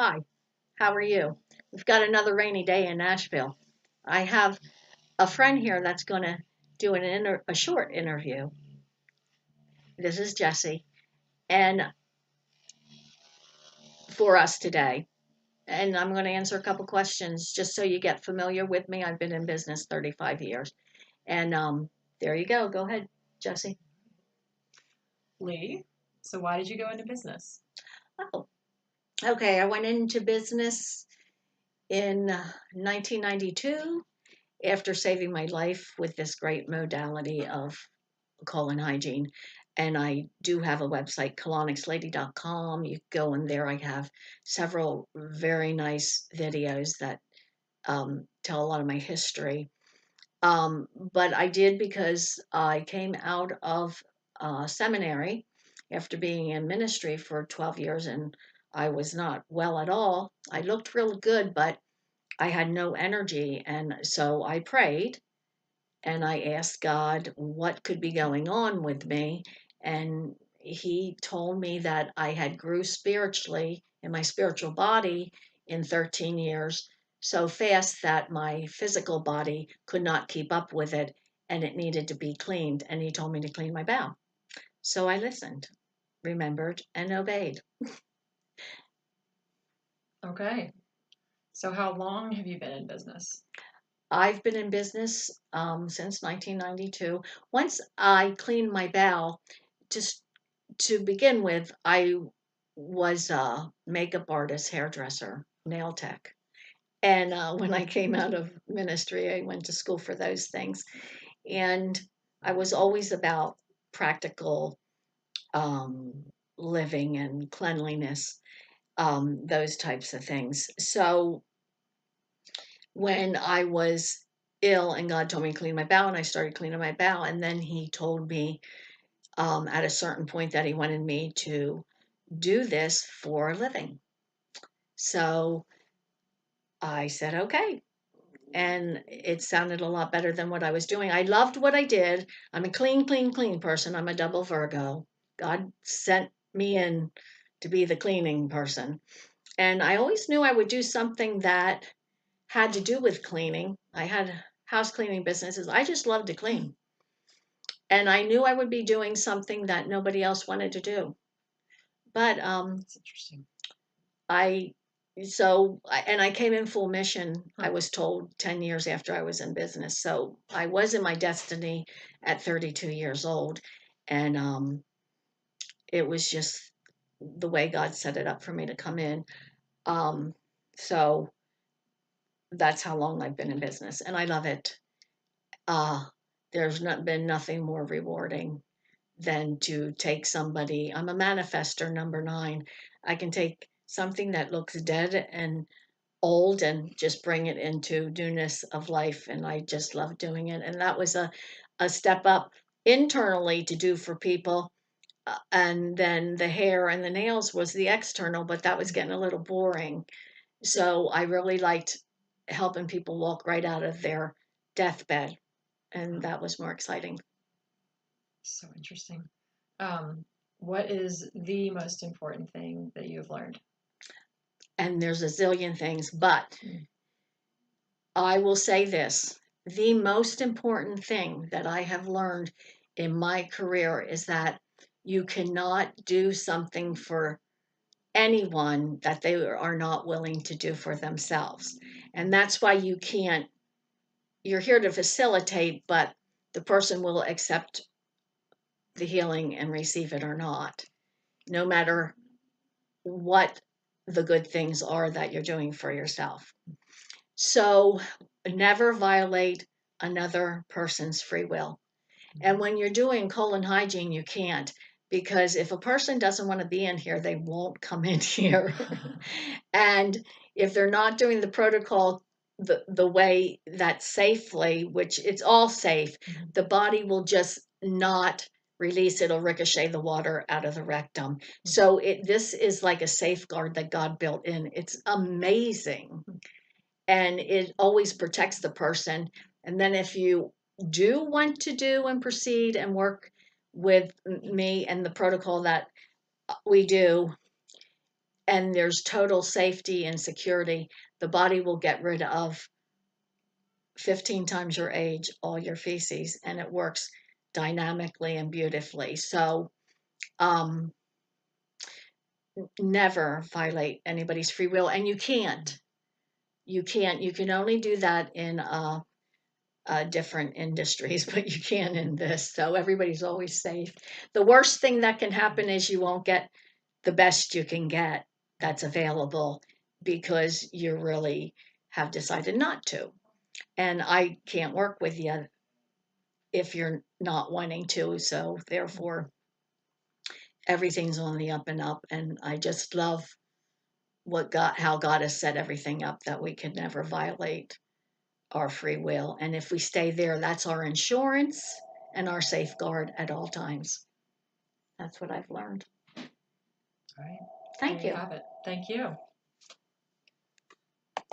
Hi, how are you? We've got another rainy day in Nashville. I have a friend here that's going to do a short interview. This is Jessie, and for us today. And I'm going to answer a couple questions just so you get familiar with me. I've been in business 35 years. And there you go. Go ahead, Jessie. Lee, so why did you go into business? Oh, okay. I went into business in 1992 after saving my life with this great modality of colon hygiene. And I do have a website, colonixlady.com. You go in there. I have several very nice videos that tell a lot of my history. But I did because I came out of seminary after being in ministry for 12 years and I was not well at all. I looked real good, but I had no energy. And so I prayed and I asked God what could be going on with me. And He told me that I had grew spiritually in my spiritual body in 13 years so fast that my physical body could not keep up with it and it needed to be cleaned. And He told me to clean my bowel. So I listened, remembered, and obeyed. Okay. So how long have you been in business? I've been in business since 1992. Once I cleaned my bowel, just to begin with, I was a makeup artist, hairdresser, nail tech. And when I came out of ministry, I went to school for those things. And I was always about practical um, living and cleanliness, those types of things. So when I was ill and God told me to clean my bowel, and I started cleaning my bowel, and then He told me at a certain point that He wanted me to do this for a living. So I said, okay. And it sounded a lot better than what I was doing. I loved what I did. I'm a clean, clean, clean person. I'm a double Virgo. God sent me in to be the cleaning person. And I always knew I would do something that had to do with cleaning. I had house cleaning businesses. I just loved to clean. And I knew I would be doing something that nobody else wanted to do. But That's interesting. I and I came in full mission. I was told 10 years after I was in business. So I was in my destiny at 32 years old. And it was just the way God set it up for me to come in. Um, so that's how long I've been in business. And I love it. Uh, there's not been nothing more rewarding than to take somebody. I'm a manifester, number 9. I can take something that looks dead and old and just bring it into newness of life. And I just love doing it. And that was a step up internally to do for people. And then the hair and the nails was the external, but that was getting a little boring. So I really liked helping people walk right out of their deathbed. And that was more exciting. So interesting. Um, what is the most important thing that you've learned? And there's a zillion things, but I will say this, the most important thing that I have learned in my career is that you cannot do something for anyone that they are not willing to do for themselves. And that's why you're here to facilitate, but the person will accept the healing and receive it or not, no matter what the good things are that you're doing for yourself. So never violate another person's free will. And when you're doing colon hygiene, you can't, because if a person doesn't want to be in here, they won't come in here. And if they're not doing the protocol the way that safely, which it's all safe, the body will just not release. It'll ricochet the water out of the rectum. So this is like a safeguard that God built in. It's amazing. And it always protects the person. And then if you do want to do and proceed and work with me and the protocol that we do, and there's total safety and security, the body will get rid of 15 times your age, all your feces, and it works dynamically and beautifully. So, um, never violate anybody's free will, and you can't. You can't. You can only do that in different industries, but you can in this. So everybody's always safe. The worst thing that can happen is you won't get the best you can get that's available because you really have decided not to. And I can't work with you if you're not wanting to. So therefore, everything's on the up and up. And I just love how God has set everything up that we could never violate our free will. And if we stay there, that's our insurance and our safeguard at all times. That's what I've learned. All right. Thank There you you. have it. Thank you.